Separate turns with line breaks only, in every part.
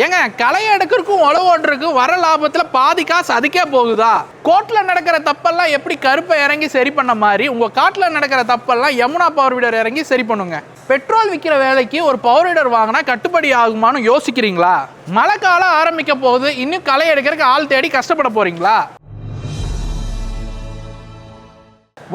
ஏங்க களை எடுக்கிறதுக்கும் உழவு ஓட்டுறதுக்கும் வர லாபத்தில் பாதி காசு அதுக்கே போகுதா? கோர்ட்டில் நடக்கிற தப்பெல்லாம் எப்படி கருப்பை இறங்கி சரி பண்ண மாதிரி உங்கள் காட்டில் நடக்கிற தப்பெல்லாம் யமுனா பவர் வீடர் இறங்கி சரி பண்ணுங்க. பெட்ரோல் விற்கிற வேலைக்கு ஒரு பவர் வீடர் வாங்கினா கட்டுப்படி ஆகுமான்னு யோசிக்கிறீங்களா? மழை காலம் ஆரம்பிக்க போகுது, இன்னும் களை எடுக்கிறதுக்கு ஆள் தேடி கஷ்டப்பட போறீங்களா?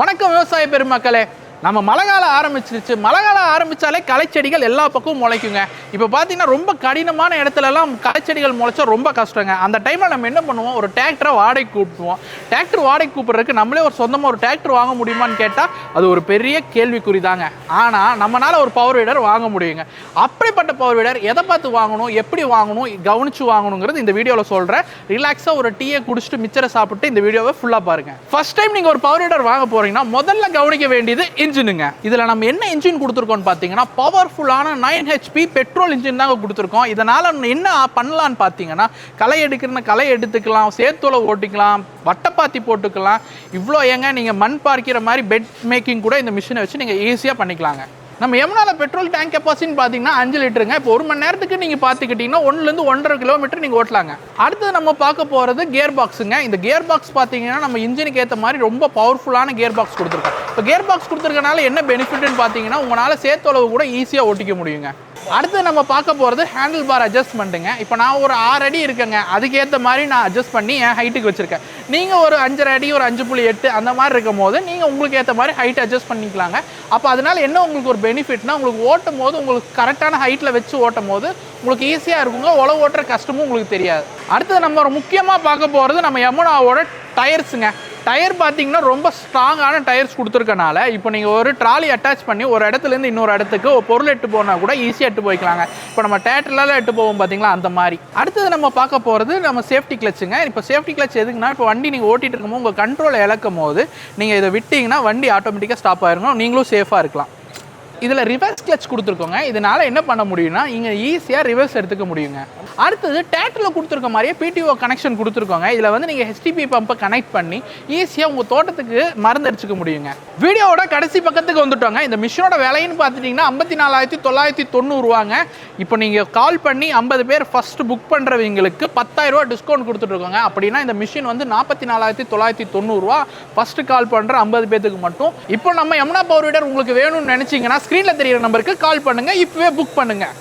வணக்கம் விவசாய பெருமக்களே. நம்ம மழை காலம் ஆரம்பிச்சிருச்சு. மழை காலம் ஆரம்பித்தாலே களைச்செடிகள் எல்லா பக்கமும் முளைக்குங்க. இப்போ பார்த்தீங்கன்னா ரொம்ப கடினமான இடத்துலலாம் களைச்செடிகள் முளைச்சா ரொம்ப கஷ்டங்க. அந்த டைமில் நம்ம என்ன பண்ணுவோம், ஒரு டிராக்டரை வாடகைக்கு கூப்பிடுவோம். டிராக்டர் வாடகை கூப்பிட்றதுக்கு நம்மளே ஒரு சொந்தமாக ஒரு டிராக்டர் வாங்க முடியுமான்னு கேட்டால் அது ஒரு பெரிய கேள்விக்குறி தாங்க. ஆனால் நம்மளால் ஒரு பவர் வீடர் வாங்க முடியுங்க. அப்படிப்பட்ட பவர் வீடர் எதை பார்த்து வாங்கணும், எப்படி வாங்கணும், கவனித்து வாங்கணுங்கிறது இந்த வீடியோவில் சொல்கிறேன். ரிலாக்ஸாக ஒரு டீயை குடிச்சிட்டு மிச்சரை சாப்பிட்டு இந்த வீடியோவை ஃபுல்லாக பாருங்கள். ஃபர்ஸ்ட் டைம் நீங்கள் ஒரு பவர் வீடர் வாங்க போகிறீங்கன்னா முதல்ல கவனிக்க வேண்டியது இன்ஜினுங்க. இதுல நம்ம என்ன இன்ஜின் கொடுத்துருக்கோம் பாத்தீங்கன்னா பவர்ஃபுல்லான 9 HP பெட்ரோல் இன்ஜின் தாங்க கொடுத்துருக்கோம். இதனால என்ன பண்ணலான்னு பாத்தீங்கன்னா களை எடுக்கிறன களை எடுத்துக்கலாம், சேத்தோலை ஓட்டிக்கலாம், வட்டப்பாத்தி போட்டுக்கலாம். இவ்வளோ ஏங்க நீங்கள் மண் பார்க்கிற மாதிரி பெட் மேக்கிங் கூட இந்த மிஷினை வச்சு நீங்கள் ஈஸியாக பண்ணிக்கலாங்க. நம்ம யமுனால பெட்ரோல் டேங்க் கெப்பாசிட்டின்னு பார்த்தீங்கன்னா 5 லிட்டருங்க. இப்போ 1 மணி நேரத்துக்கு நீங்கள் பார்த்துக்கிட்டிங்கன்னா 1லேருந்து 1.5 கிலோமீட்டர் நீங்கள் ஓட்டலாங்க. அடுத்தது நம்ம பார்க்க போகிறது கியர் பாக்ஸுங்க. இந்த கியர் பாக்ஸ் பார்த்தீங்கன்னா நம்ம இன்ஜினுக்கு ஏற்ற மாதிரி ரொம்ப பவர்ஃபுல்லான கியர் பாக்ஸ் கொடுத்துருக்கோம். இப்போ கியர் பாக்ஸ் கொடுத்துருக்கனால என்ன பெனிஃபிட்னு பார்த்தீங்கன்னா உங்களால் சேத்தளவு கூட ஈஸியாக ஓட்டிக்க முடியுங்க. அடுத்து நம்ம பார்க்க போகிறது ஹேண்டில் பார் அட்ஜஸ்ட்மெண்ட்டுங்க. இப்போ நான் ஒரு 6 அடி இருக்கேங்க, அதுக்கேற்ற மாதிரி நான் அட்ஜஸ்ட் பண்ணி என் ஹைட்டுக்கு வச்சுருக்கேன். நீங்கள் ஒரு 5.5 அடி, ஒரு 5.8 அந்த மாதிரி இருக்கும் போது நீங்கள் உங்களுக்கு ஏற்ற மாதிரி ஹைட் அட்ஜஸ்ட் பண்ணிக்கலாங்க. அப்போ அதனால் என்ன உங்களுக்கு ஒரு பெனிஃபிட்னா, உங்களுக்கு ஓட்டும் போது உங்களுக்கு கரெக்டான ஹைட்டில் வச்சு ஓட்டும் போது உங்களுக்கு ஈஸியாக இருக்குங்க. உழவு ஓட்டுற கஷ்டமும் உங்களுக்கு தெரியாது. அடுத்தது நம்ம முக்கியமாக பார்க்க போகிறது நம்ம யமுனாவோட டயர்ஸுங்க. டயர் பார்த்தீங்கன்னா ரொம்ப ஸ்ட்ராங்கான டயர்ஸ் கொடுத்துருக்கனால இப்போ நீங்கள் ஒரு ட்ராலி அட்டாச் பண்ணி ஒரு இடத்துலேருந்து இன்னொரு இடத்துக்கு ஒரு பொருள் எட்டு போனால் கூட ஈஸியாக எட்டு போய்க்கலாங்க. இப்போ நம்ம தேட்டர்லாம் எட்டு போவோம் பார்த்தீங்களா, அந்த மாதிரி. அடுத்தது நம்ம பார்க்க போகிறது நம்ம சேஃப்டி கிளச்சுங்க. இப்போ சேஃப்டி கிளச் எதுக்குன்னா, இப்போ வண்டி நீங்கள் ஓட்டிகிட்டு இருக்கும்போது உங்கள் கண்ட்ரோலை இழக்கும் போது நீங்கள் இதை விட்டிங்கன்னா வண்டி ஆட்டோமேட்டிக்காக ஸ்டாப் ஆகிருக்கும், நீங்களும் சேஃபாக இருக்கலாம். இதில் ரிவர்ஸ் கிளச் கொடுத்துருக்கோங்க. இதனால் என்ன பண்ண முடியும்னா இங்கே ஈஸியாக ரிவர்ஸ் எடுத்துக்க முடியுங்க. அடுத்தது டிராக்டரில் கொடுத்துருக்க மாதிரியே PTO கனெக்ஷன் கொடுத்துருக்கோங்க. இதில் வந்து நீங்கள் HTP பம்பை கனெக்ட் பண்ணி ஈஸியாக உங்கள் தோட்டத்துக்கு மருந்து அடிச்சுக்க முடியுங்க. வீடியோவோட கடைசி பக்கத்துக்கு வந்துட்டோங்க. இந்த மிஷினோட விலைன்னு பார்த்துட்டிங்கன்னா 54,990 ரூபாங்க. இப்போ நீங்கள் கால் பண்ணி 50 பேர் ஃபஸ்ட்டு புக் பண்ணுறவங்களுக்கு 10,000 ரூபா டிஸ்கவுண்ட் கொடுத்துட்ருக்கோங்க. அப்படின்னா இந்த மிஷின் வந்து 44,990 ரூபா ஃபஸ்ட்டு கால் பண்ணுற 50 பேருக்கு மட்டும். இப்போ நம்ம யமுனா பவர் வீடர் உங்களுக்கு வேணும்னு நினச்சிங்கன்னா ஸ்க்ரீனில் தெரியிற நம்பருக்கு கால் பண்ணுங்கள், இப்போவே புக் பண்ணுங்கள்.